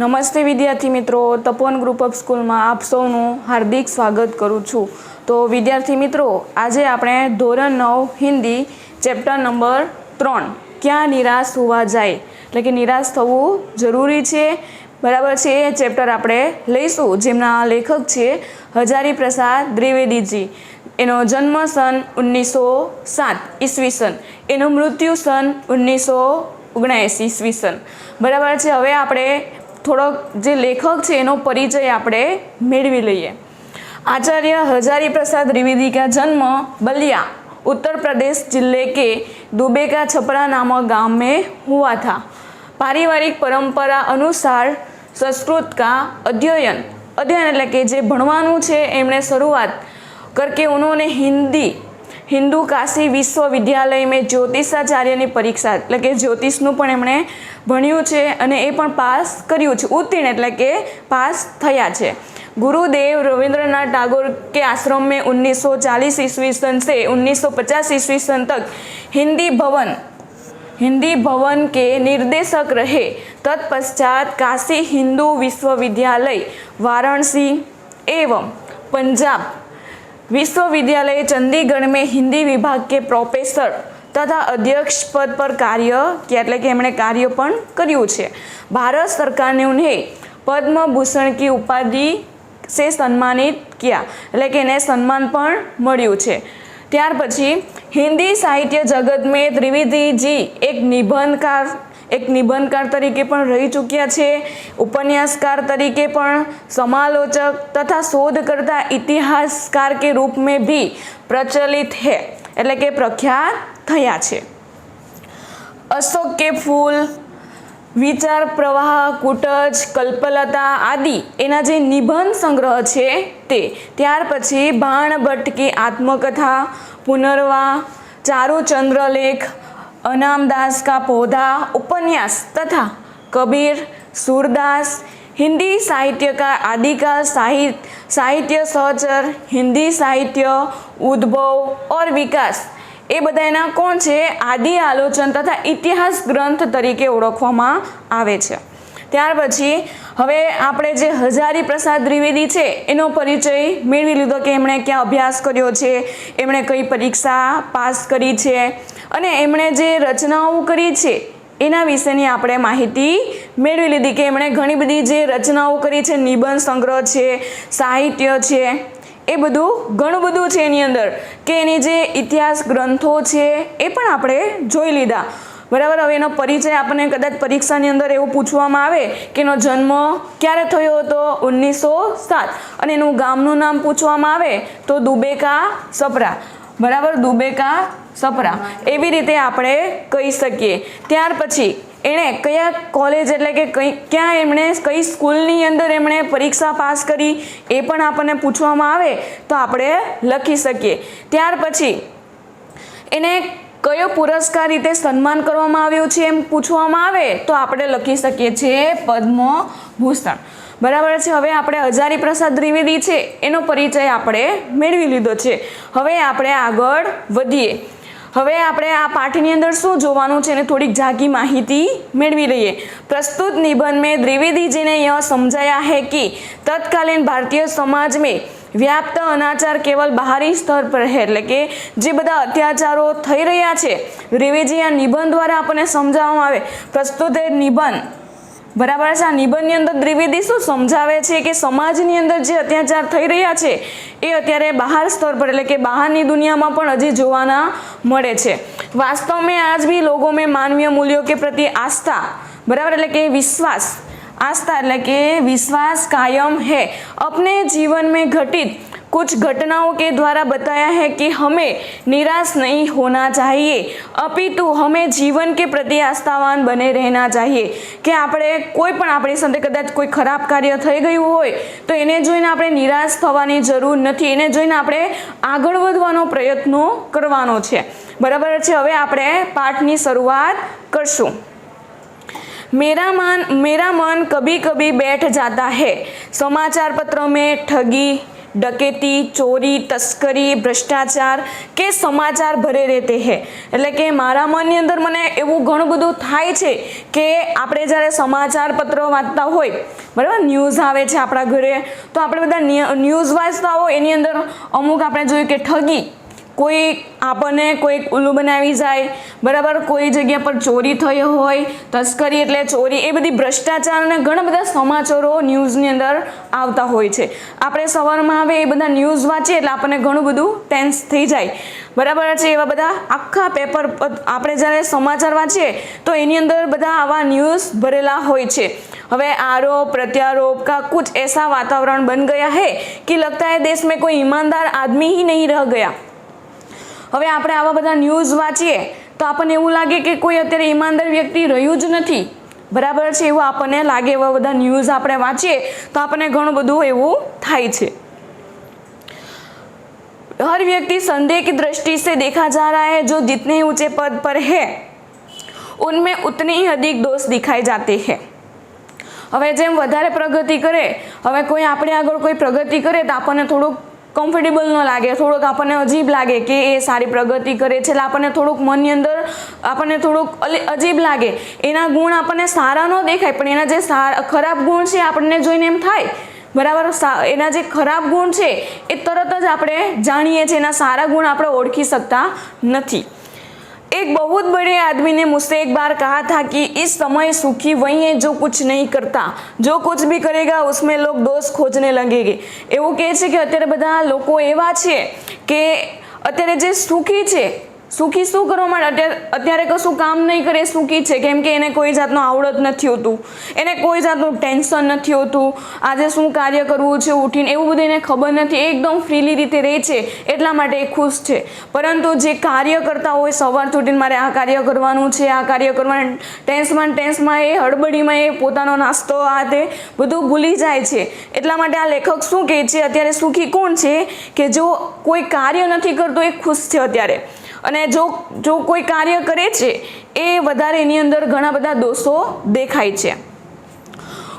નમસ્તે વિદ્યાર્થી મિત્રો, તપોવન ગ્રુપ ઓફ સ્કૂલમાં આપ સૌનું હાર્દિક સ્વાગત કરું છું। તો વિદ્યાર્થી મિત્રો, આજે આપણે ધોરણ 9 હિન્દી ચેપ્ટર નંબર 3 ક્યાં નિરાશ હોવા જાય એટલે કે નિરાશ થવું જરૂરી છે, બરાબર છે, એ ચેપ્ટર આપણે લઈશું, જેમના લેખક છે હજારી પ્રસાદ દ્વિવેદીજી। એનો જન્મ સન 1907 ઈસવીસન, એનું મૃત્યુ સન 1979 ઈસવીસન, બરાબર છે। હવે આપણે થોડોક જે લેખક છે એનો પરિચય આપણે મેળવી લઈએ। आचार्य हजारी प्रसाद द्विवेदी का जन्म बलिया उत्तर प्रदेश जिले के दुबे का छपरा नामक गांव में हुआ था। पारिवारिक परंपरा अनुसार संस्कृत का अध्ययन એટલે કે જે ભણવાનું છે એમણે શરૂઆત करके उन्होंने हिंदू काशी विश्वविद्यालय में ज्योतिषाचार्यની परीक्षा એટલે કે જ્યોતિષનું પણ એમણે ભણ્યું છે અને એ પણ પાસ કર્યું છે। ઉત્તીર્ણ એટલે કે પાસ થયા છે। गुरुदेव रविंद्रनाथ टैगोर के आश्रम में 1940 ईस्वीसन से 1950 ईस्वीसन तक हिंदी भवन के निर्देशक रहे। तत्पश्चात काशी हिंदू विश्वविद्यालय वाराणसी एवं पंजाब विश्वविद्यालय चंडीगढ़ में हिंदी विभाग के प्रोफेसर तथा अध्यक्ष पद पर कार्य किया એટલે કે એમણે કાર્ય પણ કર્યું છે। भारत सरकार ने उन्हें पद्म भूषण की उपाधि से सम्मानित किया એટલે કે એને સન્માન પણ મળ્યું છે। ત્યાર પછી हिंदी साहित्य जगत में त्रिवेदी जी एक निबंधकार तरीके पण रही चुक्या छे, उपन्यासकार तरीके पण, समालोचक तथा शोधकर्ता इतिहासकार के रूप में भी प्रचलित है એટલે કે प्रख्यात थया छे। अशोक के फूल, विचार प्रवाह, कूटज, कल्पलता आदि एना जे निबंध संग्रह छे ते। त्यार पछी बाणभट्ट की आत्मकथा, पुनर्वा, चारुचंद्रलेख, अनामदास का पौधा उपन्यास तथा कबीर, सूरदास, हिंदी साहित्य का आदिकाल साहित्य सहचर, हिंदी साहित्य उद्भव और विकास ए बधाना कोण छे आदि आलोचन तथा इतिहास ग्रंथ तरीके ओळखवामां आवे छे। त्यार पछी हवे आपणे जे हजारी प्रसाद द्विवेदी छे एनो परिचय मेळवी लीधो के एमणे क्या अभ्यास कर्यो छे, एमणे कई परीक्षा पास करी छे अने एमणे जे रचनाओ करी छे एना विशेनी आपणे माहिती मेळवी लीधी के एमणे घणी बधी जे रचनाओ करी छे, निबंध संग्रह छे, साहित्य छे, ए बधुं घणुं बधुं छे एनी अंदर के एनी जे इतिहास ग्रंथो छे ए पण आपणे जोई लीधा, बराबर। हवे एनो परिचय आपणे कदाच परीक्षानी अंदर एवुं पूछवामां आवे के एनो जन्म क्यारे थयो हतो 1907 अने एनुं गामनुं नाम पूछवामां आवे तो दुबे का छपरा, बराबर, दुबे का छपरा एवी रीते आपणे कही सकीए। त्यार पछी एणे कया कॉलेज એટલે કે ક્યાં એમણે કઈ સ્કૂલની અંદર એમણે પરીક્ષા પાસ કરી એ પણ આપણને પૂછવામાં આવે તો આપણે લખી શકીએ। ત્યાર પછી એને કયો પુરસ્કાર રીતે સન્માન કરવામાં આવ્યું છે એમ પૂછવામાં આવે તો આપણે લખી શકીએ છીએ પદ્મભૂષણ, બરાબર છે। હવે આપણે હજારી પ્રસાદ દ્વિવેદી છે એનો પરિચય આપણે મેળવી લીધો છે। હવે આપણે આગળ વધીએ। હવે આપણે આ પાઠની અંદર શું જોવાનું છે એને થોડીક જાગી માહિતી મેળવી લઈએ। प्रस्तुत निबंध में द्विवेदी जी ने यह समझाया है कि तत्कालीन भारतीय समाज में व्याप्त अनाचार केवल बाहरी स्तर पर है એટલે કે જે બધા અત્યાચારો થઈ રહ્યા છે દ્વિવેદી આ નિબંધ દ્વારા આપણને સમજાવવામાં આવે। પ્રસ્તુત નિબંધ, બરાબર છે। આ નિબંધની અંદર દ્વિવેદી શું સમજાવે છે કે સમાજની અંદર જે અત્યાચાર થઈ રહ્યા છે એ અત્યારે બહાર સ્તર પર એટલે કે બહારની દુનિયામાં પણ હજી જોવાના મળે છે। वास्तव में आज भी लोगों में मानवीय मूल्यों के प्रति आस्था, बराबर એટલે કે विश्वास, आस्था એટલે કે विश्वास कायम है। अपने जीवन में घटित कुछ घटनाओं के द्वारा बताया है कि हमें निराश नहीं होना चाहिए, अपितु हमें जीवन के प्रति आस्थावान बने रहना चाहिए। कि આપણે કોઈ પણ આપણી સાથે કદાચ કોઈ ખરાબ કાર્ય થઈ ગયું હોય તો એને જોઈને આપણે નિરાશ થવાની જરૂર નથી, એને જોઈને આપણે આગળ વધવાનો પ્રયત્ન કરવાનો છે, બરાબર છે। હવે આપણે પાઠની શરૂઆત કરશું। मेरा मन कभी कभी बैठ जाता है। समाचार पत्र में ठगी, डकैती, चोरी, तस्करी, भ्रष्टाचार के समाचार भरे रहते हैं। એટલે કે મારા મનની અંદર મને એવું ઘણું બધું થાય છે કે આપણે જ્યારે સમાચાર પત્રો વાંચતા હોય, બરાબર, ન્યૂઝ આવે છે આપણા ઘરે, તો આપણે બધા ન્યૂઝ વાંચતા હોય એની અંદર અમુક આપણે જોયું કે ઠગી, કોઈ આપણને કોઈ ઉલ્લુ બનાવી જાય, બરાબર, કોઈ જગ્યા પર ચોરી થઈ હોય, તસ્કરી એટલે ચોરી, એ બધી ભ્રષ્ટાચાર અને ઘણા બધા સમાચારો ન્યૂઝની અંદર આવતા હોય છે. આપણે સવારમાં આવે એ બધા ન્યૂઝ વાંચીએ એટલે આપણને ઘણું બધું ટેન્સ થઈ જાય, બરાબર છે. એવા બધા આખા પેપર આપણે જ્યારે સમાચાર વાંચીએ તો એની અંદર બધા આવા ન્યૂઝ ભરેલા હોય છે. હવે आरोप प्रत्यारोप का कुछ ऐसा वातावरण बन गया है कि लगता है देश में कोई ईमानदार आदमी ही नहीं रह गया. હવે આપણે આવા બધા ન્યૂઝ વાંચીએ તો આપણને એવું લાગે કે કોઈ અત્યારે ઈમાનદાર વ્યક્તિ રહ્યું જ નથી, બરાબર છે, એવું આપણને લાગે. એવા બધા ન્યૂઝ આપણે વાંચીએ તો આપણને ઘણું બધું એવું થાય છે. हर व्यक्ति संदेह की दृष्टि से देखा जा रहा है. जो जितने ऊंचे पद पर है उनमें उतने ही अधिक दोष दिखाए जाते हैं. હવે જેમ વધારે પ્રગતિ કરે, હવે કોઈ આપણે આગળ કોઈ પ્રગતિ કરે તો આપણને થોડુંક કમ્ફર્ટેબલ ન લાગે, થોડુંક આપણને અજીબ લાગે કે એ સારી પ્રગતિ કરે છે, એટલે આપણને થોડુંક મનની અંદર આપણને થોડુંક અજીબ લાગે. એના ગુણ આપણને સારા ન દેખાય, પણ એના જે ખરાબ ગુણ છે આપણને જોઈને એમ થાય, બરાબર, એના જે ખરાબ ગુણ છે એ તરત જ આપણે જાણીએ છીએ, એના સારા ગુણ આપણે ઓળખી શકતા નથી. एक बहुत बड़े आदमी ने मुझसे एक बार कहा था कि इस समय सुखी वही है जो कुछ नहीं करता, जो कुछ भी करेगा उसमें लोग दोष खोजने लगेंगे. એવું કહે છે કે અત્યારે બધા લોકો એવા છે કે અત્યારે જે સુખી છે, સુખી શું કરવા માટે અત્યારે કશું કામ નહીં કરે સુખી છે, કેમ કે એને કોઈ જાતનું આવડત નથી હોતું, એને કોઈ જાતનું ટેન્શન નથી હોતું, આજે શું કાર્ય કરવું છે ઉઠીને એવું બધું એને ખબર નથી, એકદમ ફ્રીલી રીતે રહે છે, એટલા માટે એ ખુશ છે. પરંતુ જે કાર્ય કરતા હોય, સવારથી ઉઠીને મારે આ કાર્ય કરવાનું છે, આ કાર્ય કરવાનું, ટેન્સમાં એ હડબડીમાં એ પોતાનો નાસ્તો આ તે બધું ભૂલી જાય છે. એટલા માટે આ લેખક શું કહે છે, અત્યારે સુખી કોણ છે કે જો કોઈ કાર્ય નથી કરતો એ ખુશ છે અત્યારે, અને જો કોઈ કાર્ય કરે છે એ વધારે એની અંદર ઘણા બધા દોષો દેખાય છે.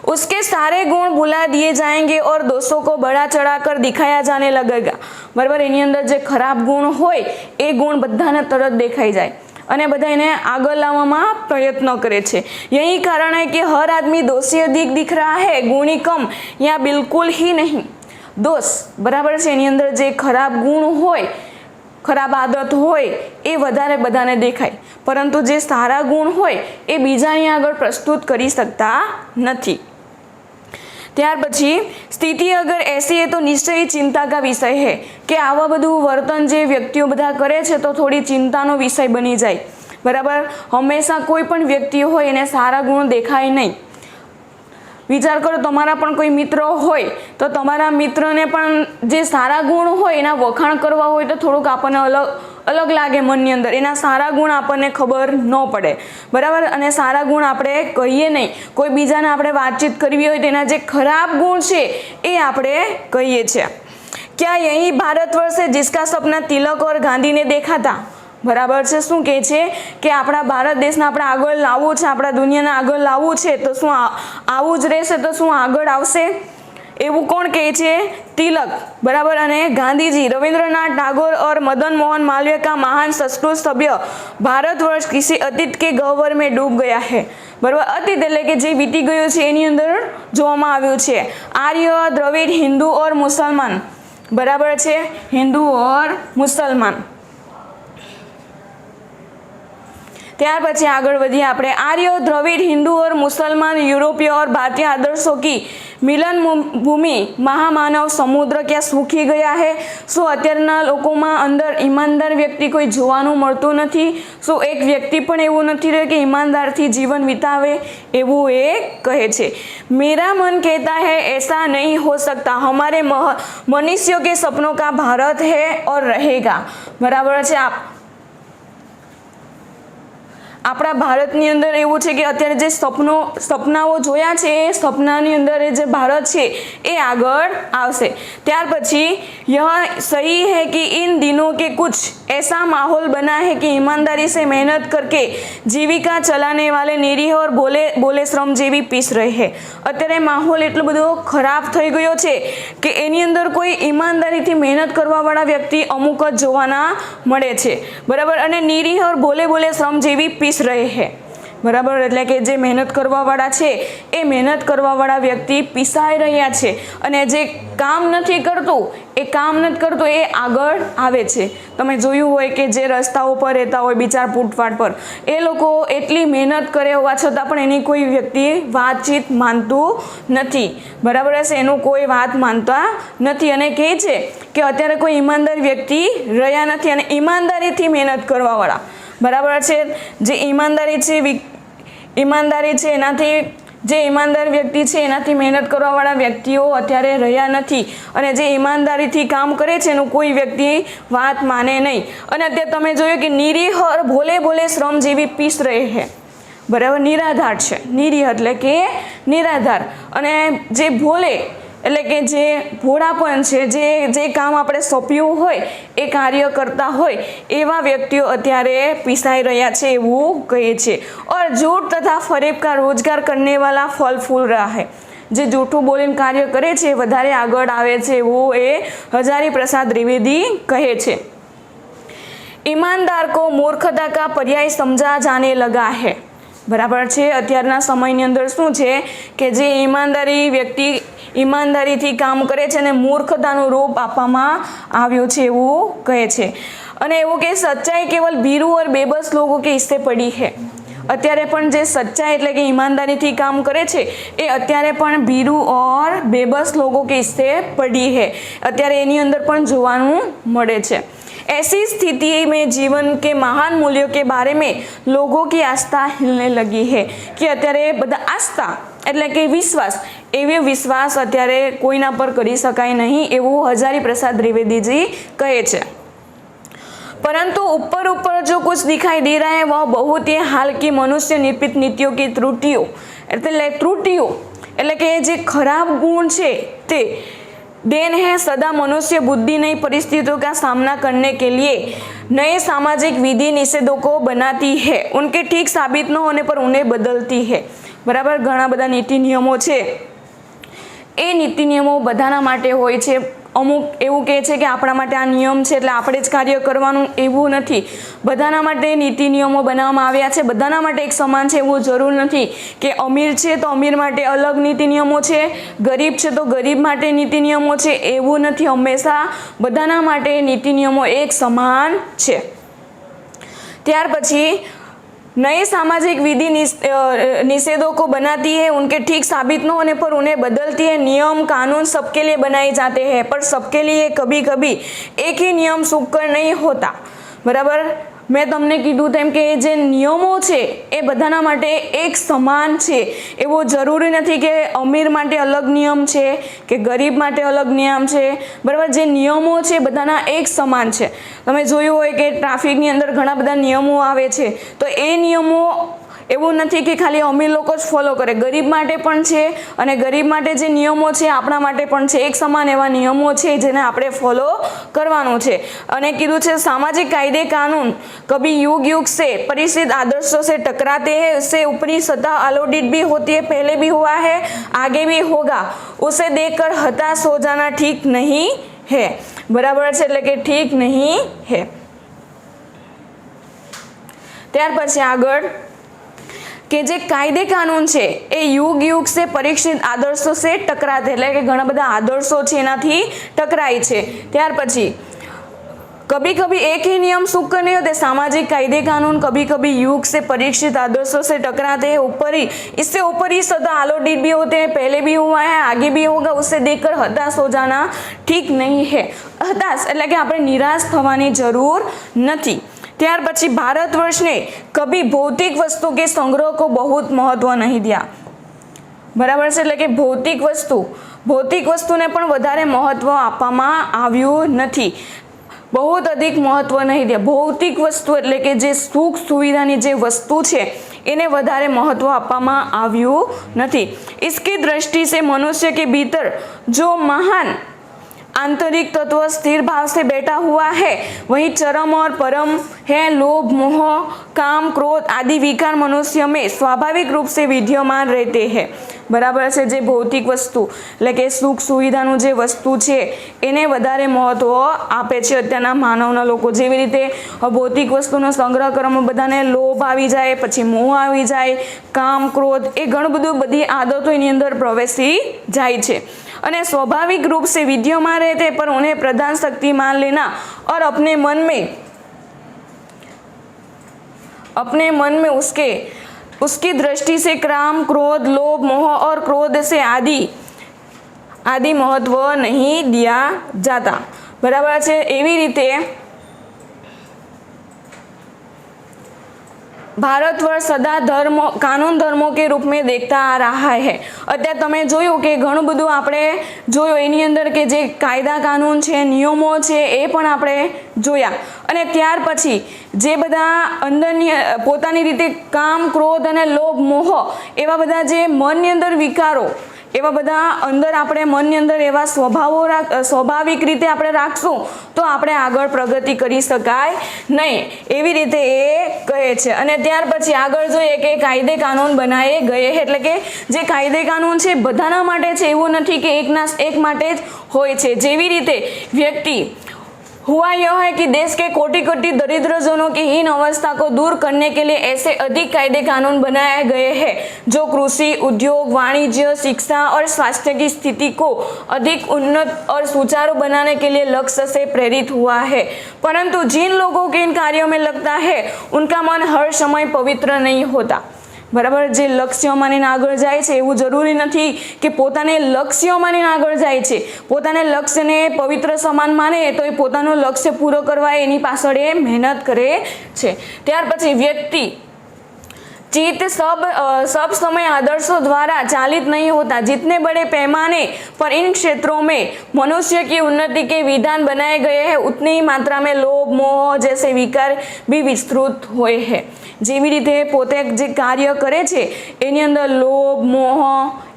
उसके सारे गुण भुला दिए जाएंगे और दोषों को बढ़ा चढ़ाकर दिखाया जाने लगेगा. बराबर, એની અંદર જે ખરાબ ગુણ હોય એ ગુણ બધાને તરત દેખાઈ જાય અને બધા એને આગળ લાવવામાં પ્રયત્ન કરે છે. यही कारण है कि हर आदमी दोषी अधिक दिख रहा है, गुणी कम या बिल्कुल ही नहीं. दोष, બરાબર છે, એની અંદર જે ખરાબ ગુણ હોય, ખરાબ આદત હોય એ વધારે બધાને દેખાય, પરંતુ જે સારા ગુણ હોય એ બીજાની આગળ પ્રસ્તુત કરી શકતા નથી. ત્યાર પછી સ્થિતિ અગર ऐसी है तो निश्चय चिंता का विषय है કે આવા બધું વર્તન જે વ્યક્તિઓ બધા કરે છે તો થોડી ચિંતાનો વિષય બની જાય, બરાબર. હંમેશા કોઈ પણ વ્યક્તિ હોય એને સારા ગુણ દેખાય નહીં. વિચાર કરો, તમારા પણ કોઈ મિત્ર હોય તો તમારા મિત્રને પણ જે સારા ગુણ હોય એના વખાણ કરવા હોય તો થોડુંક આપણને અલગ લાગે મનની અંદર, એના સારા ગુણ આપણને ખબર ન પડે, બરાબર. અને સારા ગુણ આપણે કહીએ નહીં, કોઈ બીજાને આપણે વાતચીત કરવી હોય તો એના જે ખરાબ ગુણ છે એ આપણે કહીએ છીએ. क्या यही भारतवर्ष है जिसका सपना तिलक और गांधी ने देखा था. બરાબર છે, શું કહે છે કે આપણા ભારત દેશને આપણે આગળ લાવવું છે, આપણા દુનિયાને આગળ લાવવું છે, તો શું આવું જ રહેશે તો શું આગળ આવશે? એવું કોણ કહે છે? तिलक, बराबर, અને गांधी जी, रविंद्रनाथ टैगोर और मदन मोहन मालवीय का महान संस्कृत सभ्य भारतवर्ष किसी अतीत के गह्वर में डूब गया है. बराबर, અતીત એટલે કે જે વીતી ગયું છે એની અંદર જોવામાં આવ્યું છે. આર્ય, દ્રવિડ, હિન્દુ ઓર મુસલમાન, બરાબર છે, હિન્દુ ઓર મુસલમાન. ત્યાર પછી આગળ વધીએ આપણે. आर्य, द्रविड़, हिंदू और मुसलमान, यूरोपीय और भारतीय आदर्शों की मिलन भूमि महामानव समुद्र क्या सूखી ગયા है. શું અત્યારના લોકોમાં અંદર ઈમાનદાર વ્યક્તિ કોઈ જોવાનું મળતું નથી? શું એક વ્યક્તિ પણ એવું નથી રહ્યું કે ઈમાનદારથી જીવન વિતાવે? એવું એ કહે છે. मेरा मन कहता है ऐसा नहीं हो सकता, हमारे मनुष्यों के सपनों का भारत है और रहेगा. बराबर છે. આપણા ભારતની અંદર એવું છે કે અત્યારે જે સપનાઓ જોયા છે એ સપનાની અંદર જે ભારત છે એ આગળ આવશે। ત્યાર પછી यह सही है कि इन दिनों के कुछ ऐसा माहौल बना है कि ईमानदारी से मेहनत करके जीविका चलाने वाले निरीह और बोले श्रमजीवी पीस रहे हैं। અત્યારે માહોલ એટલો બધો ખરાબ થઈ ગયો છે કે એની અંદર કોઈ ઈમાનદારીથી મહેનત કરવાવાળા વ્યક્તિ અમુક જ જોવાના મળે છે, બરાબર। અને નિરીહ और બોલે શ્રમજીવી પીસ રહે है, બરાબર। એટલે કે જે મહેનત કરવાવાળા છે એ મહેનત કરવાવાળા વ્યક્તિ પીસાઈ રહ્યા છે અને જે કામ નથી કરતું એ આગળ આવે છે। તમે જોયું હોય કે જે રસ્તાઓ પર રહેતા હોય બિચાર ફૂટપાથ પર, એ લોકો એટલી મહેનત કરે હોવા છતાં પણ એની કોઈ વ્યક્તિ વાતચીત માનતું નથી, બરાબર છે, એનું કોઈ વાત માનતા નથી અને કહે છે કે અત્યારે કોઈ ઈમાનદાર વ્યક્તિ રહ્યા નથી અને ઈમાનદારીથી મહેનત કરવાવાળા, બરાબર છે, જે ઈમાનદારી છે એનાથી જે ઈમાનદાર વ્યક્તિ છે એનાથી મહેનત કરવાવાળા વ્યક્તિઓ અત્યારે રહ્યા નથી અને જે ઈમાનદારીથી કામ કરે છે એનું કોઈ વ્યક્તિ વાત માને નહીં। અને અત્યારે તમે જોયું કે નિરીહ और બોલે શ્રમજીવી પીસ રહે है, બરાબર। નિરાધાર છે, નિરીહ એટલે કે નિરાધાર, અને જે ભોલે એટલે કે જે ભોળાપણ છે, જે કામ આપણે સોંપ્યું હોય એ કાર્ય કરતા હોય એવા વ્યક્તિઓ અત્યારે પીસાઈ રહ્યા છે એવું કહે છે। और झूठ तथा फरेब का रोजगार करने वाला फल फूल रहा है, જે જૂઠું બોલીને કાર્ય કરે છે વધારે આગળ આવે છે એવું એ હજારી પ્રસાદ દ્વિવેદી કહે છે। ईमानदार को मूर्खता का पर्याय समझा जाने लगा है, બરાબર છે। અત્યારના સમયની અંદર શું છે કે જે ઈમાનદારી વ્યક્તિ ઈમાનદારીથી કામ કરે છે અને મૂર્ખતાનું રૂપ આપવામાં આવ્યું છે એવું કહે છે। અને એવું કે સચ્ચાઈ કેવલ ભીरू और बेबस लोगों के हिस्से पड़ी है, અત્યારે પણ જે સચ્ચાઈ એટલે કે ઈમાનદારીથી કામ કરે છે એ અત્યારે પણ ભીरू और बेबस लोगों के हिस्से पड़ी है, અત્યારે એની અંદર પણ જોવાનું મળે છે। ऐसी स्थिति में जीवन के महान मूल्यों के बारे में लोगों की आस्था हिलने लगी है, कि અત્યારે બધા આસ્થા એટલે કે વિશ્વાસ, એવો વિશ્વાસ અત્યારે કોઈના પર કરી શકાય નહીં એવું હજારી પ્રસાદ દ્વિવેદીજી કહે છે। परंतु ऊपर जो कुछ दिखाई दे रहा है वह बहुत ही हाल की मनुष्य निर्मित नीतियों की त्रुटियों એટલે કે જે ખરાબ ગુણ છે તે देन है सदा मनुष्य बुद्धि नई परिस्थितियों का सामना करने के लिए नए सामाजिक विधि निषेधों को बनाती है, उनके ठीक साबित न होने पर उन्हें बदलती है, बराबर। घણા બધા નીતિ નિયમો છે એ નીતિ નિયમો બધાના માટે હોય છે, અમુક એવું કહે છે કે આપણા માટે આ નિયમ છે એટલે આપણે જ કાર્ય કરવાનું, એવું નથી। બધાના માટે નીતિ નિયમો બનાવવામાં આવ્યા છે, બધાના માટે એક સમાન છે એવું જરૂર નથી કે અમીર છે તો અમીર માટે અલગ નીતિ નિયમો છે, ગરીબ છે તો ગરીબ માટે નીતિ નિયમો છે, એવું નથી। હંમેશા બધાના માટે નીતિ નિયમો એક સમાન છે। ત્યાર પછી नई सामाजिक विधि निषेधों को बनाती है, उनके ठीक साबित न होने पर उन्हें बदलती है। नियम कानून सबके लिए बनाए जाते हैं पर सबके लिए कभी कभी एक ही नियम सुकर नहीं होता, बराबर। મેં તમને કીધું તેમ કે જે નિયમો છે એ બધાના માટે એક સમાન છે, એવું જરૂરી નથી કે અમીર માટે અલગ નિયમ છે કે ગરીબ માટે અલગ નિયમ છે, બરાબર। જે નિયમો છે બધાના એક સમાન છે। તમે જોયું હોય કે ટ્રાફિકની અંદર ઘણા બધા નિયમો આવે છે તો એ નિયમો એવું નથી કે ખાલી અમીર લોકો જ ફોલો કરે, ગરીબ માટે પણ છે અને ગરીબ માટે જે નિયમો છે આપણા માટે પણ છે, એક સમાન એવા નિયમો છે જેને આપણે ફોલો કરવાનું છે। અને કીધું છે સામાजिक कायदे कानून कभी युग युग से परिचित आदर्शों से टकराते हैं, उससे ऊपरी सतह आलोडित भी होती है, पहले भी हुआ है आगे भी होगा, उसे देखकर हताश हो जाना ठीक नहीं है, बराबर છે, એટલે કે ઠીક નહીં है। ત્યાર પછી આગળ કે જે કાયદે કાનૂન છે એ યુગ સે પરીક્ષિત આદર્શો સે ટકરાતે, એટલે કે ઘણા બધા આદર્શો છે એનાથી ટકરાય છે। ત્યાર પછી कभी कभी एक ही नियम सुकर नहीं होते, सामाजिक कायदे कानून कभी कभी युग से परीक्षित आदर्शों से टकराते हैं, इससे ऊपर ही सदा आलोडित भी होते हैं, पहले भी हुआ है आगे भी होगा, उसे देखकर हताश हो जाना ठीक नहीं है। हताश એટલે કે આપણે નિરાશ થવાની જરૂર નથી। ત્યાર પછી भारतवर्ष ने कभी भौतिक वस्तु के संग्रह को बहुत महत्व नहीं दिया, बराबर છે, એટલે કે ભૌતિક વસ્તુને પણ વધારે મહત્વ આપવામાં આવ્યું નથી। बहुत अधिक महत्व नहीं दिया। भौतिक वस्तु એટલે કે જે સુખ સુવિધાની જે વસ્તુ છે એને વધારે महत्व આપવામાં આવ્યું નથી। इसकी दृष्टि से मनुष्य के भीतर जो महान आंतरिक तत्व स्थिर भाव से बैठा हुआ है वही चरम और परम है। लोभ मोह काम क्रोध आदि विकार मनुष्य में स्वाभाविक रूप से विद्यमान रहते हैं। बराबर છે। જે ભૌતિક વસ્તુ એટલે કે સુખ સુવિધાનું જે વસ્તુ છે એને વધારે મહત્વ આપે છે અત્યારના માનવના લોકો। જેવી રીતે ભૌતિક વસ્તુનો સંગ્રહ કરવામાં બધાને લોભ આવી જાય, પછી મોહ આવી જાય, કામ ક્રોધ એ ઘણું બધું બધી આદતો એની અંદર પ્રવેશી જાય છે અને स्वाभाविक रूप से विद्यमान रहते पर उन्हें प्रधान शक्ति मान लेना और अपने मन में उसकी दृष्टि से काम क्रोध लोभ मोह और क्रोध से आदि महत्व नहीं दिया जाता। बराबर है। एवी रीते भारतवर्ष सदा धर्म कानून धर्मों के रूप में देखता आ रहा है। અત્યારે તમે જોયું કે ઘણું બધું આપણે જોયું એની અંદર કે જે કાયદા કાનૂન છે, નિયમો છે એ પણ આપણે જોયા અને ત્યાર પછી જે બધા અંદરની પોતાની રીતે કામ ક્રોધ અને લોભ મોહ એવા બધા જે મનની અંદર વિકારો એવા બધા અંદર આપણે મનની અંદર એવા સ્વભાવો સ્વાભાવિક રીતે આપણે રાખશું તો આપણે આગળ પ્રગતિ કરી શકાય નહીં, એવી રીતે એ કહે છે। અને ત્યાર પછી આગળ જોઈએ કે કાયદે કાનૂન બનાએ ગયે એટલે કે જે કાયદે કાનૂન છે બધાના માટે છે, એવું નથી કે એક માટે જ હોય છે। જેવી રીતે વ્યક્તિ हुआ यह है कि देश के कोटि कोटि दरिद्रजनों की हीन अवस्था को दूर करने के लिए ऐसे अधिक कायदे कानून बनाए गए हैं जो कृषि उद्योग वाणिज्य शिक्षा और स्वास्थ्य की स्थिति को अधिक उन्नत और सुचारू बनाने के लिए लक्ष्य से प्रेरित हुआ है। परंतु जिन लोगों के इन कार्यों में लगता है उनका मन हर समय पवित्र नहीं होता। बराबर। जे लक्ष्य मानी आगळ जाय छे एवुं जरूरी नहीं कि पोताने लक्ष्य मानी आगळ जाय छे। पोताने लक्ष्य ने पवित्र समान माने तो ए पोतानो लक्ष्य पूरो करवा एनी पाछळ ए मेहनत करे छे। त्यार पछी व्यक्ति चित्त सब समय आदर्शों द्वारा चालित नहीं होता। जितने बड़े पैमाने पर इन क्षेत्रों में मनुष्य की उन्नति के विधान बनाए गए हैं उतनी ही मात्रा में लोभ मोह जैसे विकार भी विस्तृत हुए हैं। જેવી રીતે પોતે જે કાર્ય કરે છે એની અંદર લોભ મોહ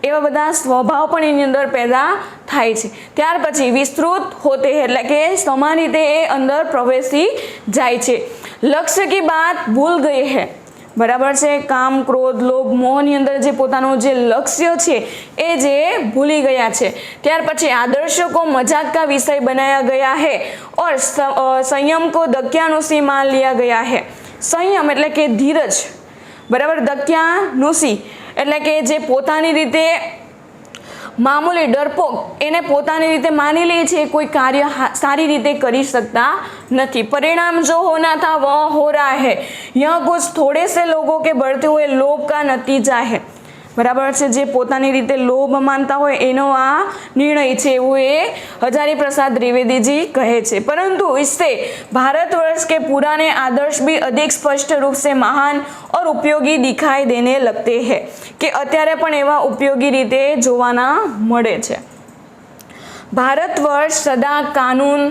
એવા બધા સ્વભાવ પણ એની અંદર પેદા થાય છે। ત્યાર પછી વિસ્તૃત હોતે એટલે કે સમાન રીતે એ અંદર પ્રવેશી જાય છે। લક્ષ્ય की बात भूल गए हैं। बराबर છે। કામ ક્રોધ લોભ મોહની અંદર જે પોતાનું જે લક્ષ્ય છે એ જે ભૂલી ગયા છે। ત્યાર પછી આદર્શો को मजाक का विषय बनाया गया है और संयम को दक्यानुसी मान लिया गया है। संयम એટલે કે ધીરજ। બરાબર। દક્યાનુસી એટલે કે જે પોતાની રીતે મામૂલી ડરપોક એને પોતાની રીતે માની લે છે, કોઈ કાર્ય સારી રીતે કરી શકતા નથી। परिणाम जो होना था वह हो रहा है। यह कुछ थोड़े से लोगों के बढ़ते हुए लोभ का नतीजा है। बराबर છે। જે પોતાની રીતે લોભ માનતા હોય એનો આ નિર્ણય છે એવું એ હજારી પ્રસાદ દ્વિવેદીજી કહે છે। પરંતુ इससे भारतवर्ष के पुराने आदर्श भी अधिक स्पष्ट रूप से महान और उपयोगी दिखाई देने लगते हैं कि અત્યારે પણ એવા ઉપયોગી રીતે જોવાના મળે છે। भारतवर्ष सदा कानून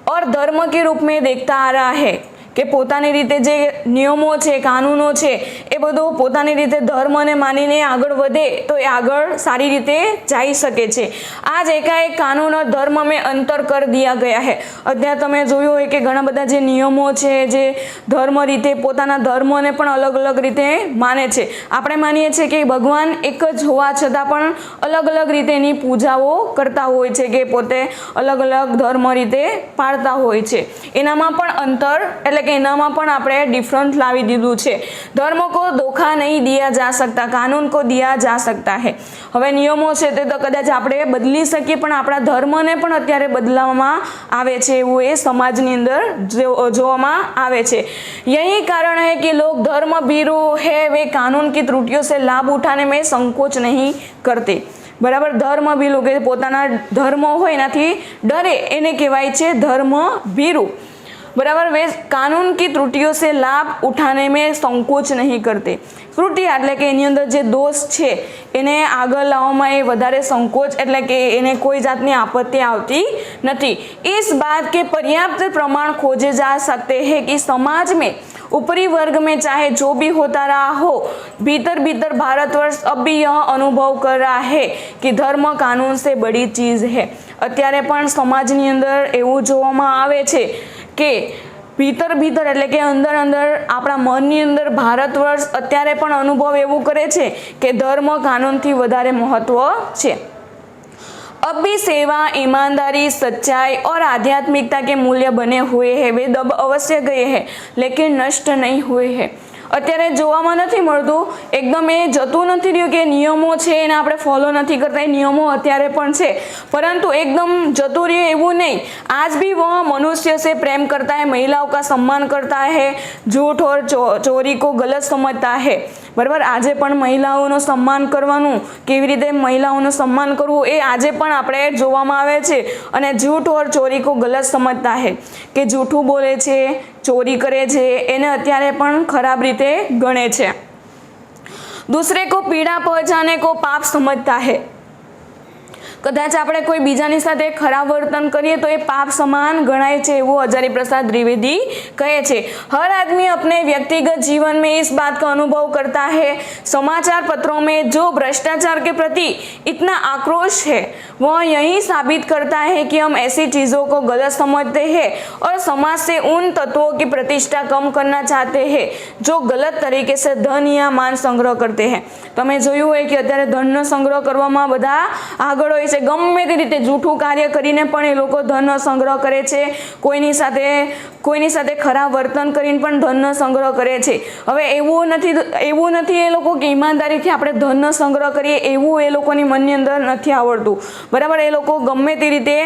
और धर्म के रूप में देखता आ रहा है કે પોતાની રીતે જે નિયમો છે કાનૂનો છે એ બધું પોતાની રીતે ધર્મને માનીને આગળ વધે તો એ આગળ સારી રીતે જઈ શકે છે। आज एकाएक कानून और धर्म में अंतर कर दिया गया है। અત્યારે તમે જોયું હોય કે ઘણા બધા જે નિયમો છે જે ધર્મ રીતે પોતાના ધર્મને પણ અલગ અલગ રીતે માને છે। આપણે માનીએ છીએ કે ભગવાન એક જ હોવા છતાં પણ અલગ અલગ રીતે એની પૂજાઓ કરતા હોય છે કે પોતે અલગ અલગ ધર્મ રીતે પાળતા હોય છે। એનામાં પણ અંતર એટલે કે એનામાં પણ આપણે ડિફરન્ટ લાવી દીધું છે। ધર્મ को धोखा नहीं दिया जा सकता, कानून को दिया जा सकता है। હવે નિયમો છે તે તો કદાચ આપણે બદલી શકીએ પણ આપણા ધર્મને પણ અત્યારે બદલાવવામાં આવે છે એવું એ સમાજની અંદર જોવામાં આવે છે। यही कारण है कि लोग धर्म भीरू है वे कानून की त्रुटियों से लाभ उठाने में संकोच नहीं करते। बराबर। धर्म भीरू કે પોતાના ધર્મ હોય એનાથી ડરે એને કહેવાય છે ધર્મ ભીरू। बराबर, वे कानून की त्रुटियों से लाभ उठाने में संकोच नहीं करते। त्रुटि એટલે કે એની અંદર જે દોષ છે એને આગળ લાવવામાં એ વધારે સંકોચ એટલે કે એને કોઈ જાતની આપત્તિ આવતી નથી। इस बात के पर्याप्त प्रमाण खोजे जा सकते हैं कि समाज में ऊपरी वर्ग में चाहे जो भी होता रहा हो, भीतर भीतर भारतवर्ष अब भी यह अनुभव कर रहा है कि धर्म कानून से बड़ी चीज है। અત્યારે પણ સમાજની અંદર એવું જોવામાં આવે છે કે ભીતર ભીતર એટલે કે અંદર અંદર આપણા મનની અંદર ભારતવર્ષ અત્યારે પણ અનુભવ એવું કરે છે કે ધર્મ કાનૂનથી વધારે મહત્વ છે। अब भी सेवा, ईमानदारी, सच्चाई और आध्यात्मिकता के मूल्य बने हुए हैं। वे दब अवश्य गए हैं लेकिन नष्ट नहीं हुए हैं। અત્યારે જોવામાં નથી મળતું, એકદમ એ જતું નથી રહ્યું કે નિયમો છે એને આપણે ફોલો નથી કરતા, એ નિયમો અત્યારે પણ છે પરંતુ એકદમ જતું રહ્યું એવું નહીં। आज भी वह मनुष्य से प्रेम करता है, महिलाओं का सम्मान करता है, झूठ और चोरी को गलत समझता है। बराबर, આજે પણ મહિલાઓનું સન્માન કરવાનું, કેવી રીતે મહિલાઓનું સન્માન કરવું એ આજે પણ આપણે જોવામાં આવે છે। અને झूठ और चोरी को गलत समझता है કે જૂઠું બોલે છે, ચોરી કરે છે એને અત્યારે પણ ખરાબ રીતે ગણે છે। दूसरे को पीड़ा पहुंचाने को पाप समझता है। कदाच આપણે કોઈ બીજાની સાથે ખરાબ વર્તન કરીએ તો એ પાપ સમાન ગણાય છે એવું हजारी प्रसाद द्विवेदी કહે છે। हर आदमी अपने व्यक्तिगत जीवन में इस बात का अनुभव करता है। समाचार पत्रों में जो भ्रष्टाचार के प्रति इतना आक्रोश है वह यही साबित करता है कि हम ऐसी चीजों को गलत समझते हैं और समाज से उन तत्वों की प्रतिष्ठा कम करना चाहते हैं जो गलत तरीके से धन या मान संग्रह करते हैं। તમે જોયું હોય કે અત્યારે ધનનો સંગ્રહ કરવામાં બધા આગળ હોય છે, ગમે તે રીતે જૂઠું કાર્ય કરીને પણ એ લોકો ધનનો સંગ્રહ કરે છે, કોઈની સાથે ખરાબ વર્તન કરીને પણ ધનનો સંગ્રહ કરે છે। હવે એવું નથી એ લોકો કે ઈમાનદારીથી આપણે ધનનો સંગ્રહ કરીએ એવું એ લોકોની મનની અંદર નથી આવડતું। બરાબર, એ લોકો ગમે તે રીતે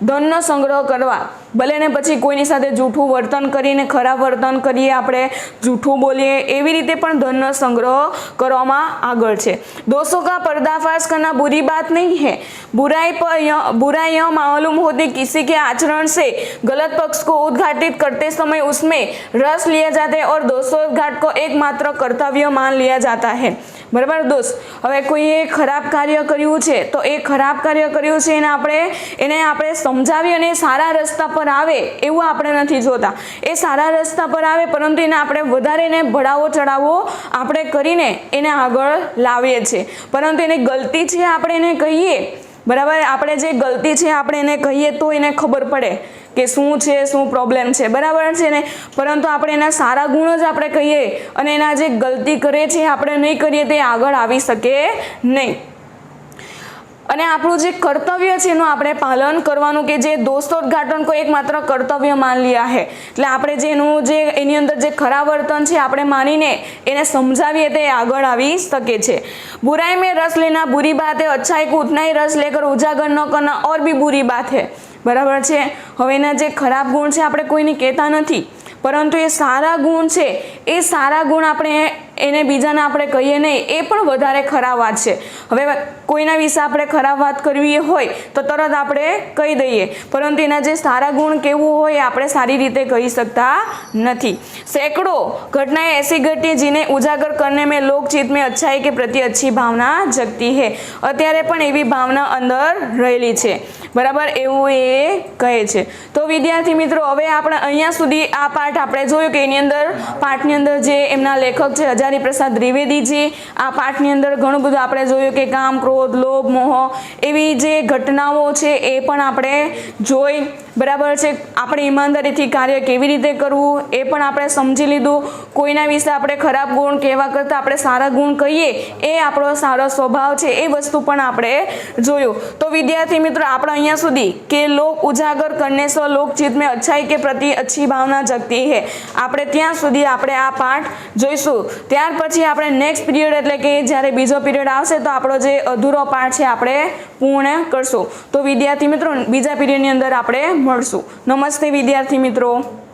ધનનો સંગ્રહ કરવા, ભલે ને પછી કોઈની સાથે જૂઠું વર્તન કરીને ખરાબ વર્તન કરીએ, આપણે જૂઠું બોલીએ, એવી રીતે પણ ધનનો સંગ્રહ કરવામાં આગળ છે। दोषों का पर्दाफाश करना बुरी बात नहीं है। बुराई यह मालूम होती किसी के आचरण से गलत पक्ष को उद्घाटित करते समय उसमें रस लिया जाता है और दोषोद्घाट को एकमात्र कर्तव्य मान लिया जाता है। बराबर, दोष હવે કોઈએ ખરાબ કાર્ય કર્યું છે તો એ ખરાબ કાર્ય કર્યું છે એને આપણે સમજાવી અને સારા રસ્તા પર આવે એવું આપણે નથી જોતા। એ સારા રસ્તા પર આવે પરંતુ એને આપણે વધારે એને ભડાવો ચડાવો આપણે કરીને એને આગળ લાવીએ છીએ, પરંતુ એને ગલતી છે આપણે એને કહીએ। બરાબર, આપણે જે ગલતી છે આપણે એને કહીએ તો એને ખબર પડે કે શું છે, શું પ્રોબ્લેમ છે। બરાબર છે ને, પરંતુ આપણે એના સારા ગુણો જ આપણે કહીએ અને એના જે ગલતી કરે છે આપણે નહીં કરીએ તો આગળ આવી શકે નહીં। અને આપણું જે કર્તવ્ય છે એનું આપણે પાલન કરવાનું કે જે दोषोद्घाटन को एकमात्र कर्तव्य मान लिया है। એટલે આપણે જે એની અંદર જે ખરાબ વર્તન છે આપણે માનીને એને સમજાવીએ તો આગળ આવી શકે છે। बुराई में रस लेना बुरी बात है, अच्छाई को उतना ही रस लेकर उजागर न करना और भी बुरी बात है। बराबर છે। હવે એના જે ખરાબ ગુણ છે આપણે કોઈને કહેતા નથી, પરંતુ એ સારા ગુણ છે, એ સારા ગુણ આપણે એને બીજાને આપણે કહીએ નહીં એ પણ વધારે ખરાબ વાત છે। હવે કોઈના વિશે આપણે ખરાબ વાત કરવી હોય તો તરત આપણે કહી દઈએ, પરંતુ એના જે સારા ગુણ કહેવું હોય આપણે સારી રીતે કહી શકતા નથી। सैकड़ों घटनाएं ऐसी घटी जिन्हें उजागर करने में लोकचित में अच्छाई के प्रति अच्छी भावना जगती है। અત્યારે પણ એવી ભાવના અંદર રહેલી છે। બરાબર, એવું એ કહે છે। તો વિદ્યાર્થી મિત્રો, હવે આપણે અહીંયા સુધી આ પાઠ આપણે જોયું કે એની અંદર પાઠની અંદર જે એમના લેખક છે हजारी प्रसाद द्विवेदीजी, આ પાઠની અંદર ઘણું બધું આપણે જોયું કે કામ, ક્રોધ, લોભ, મોહ એવી જે ઘટનાઓ છે એ પણ આપણે જોઈ। બરાબર છે, આપણે ઈમાનદારીથી કાર્ય કેવી રીતે કરવું એ પણ આપણે સમજી લીધું। કોઈના વિશે આપણે ખરાબ ગુણ કહેવા કરતાં આપણે સારા ગુણ કહીએ એ આપણો સારો સ્વભાવ છે એ વસ્તુ પણ આપણે જોયું। તો વિદ્યાર્થી મિત્રો, આપણે અહીંયા સુધી કે લોક ઉજાગર કરને સે लोकचित में अच्छाई के प्रति अच्छी भावना जगती है આપણે ત્યાં સુધી આપણે આ પાઠ જોઈશું। ત્યાર પછી આપણે નેક્સ્ટ પીરિયડ એટલે કે જ્યારે બીજો પીરિયડ આવશે તો આપણો જે અધૂરો પાઠ છે આપણે પૂર્ણ કરશું। તો વિદ્યાર્થી મિત્રો, બીજા પીરિયડની અંદર આપણે મળશું। નમસ્તે વિદ્યાર્થી મિત્રો।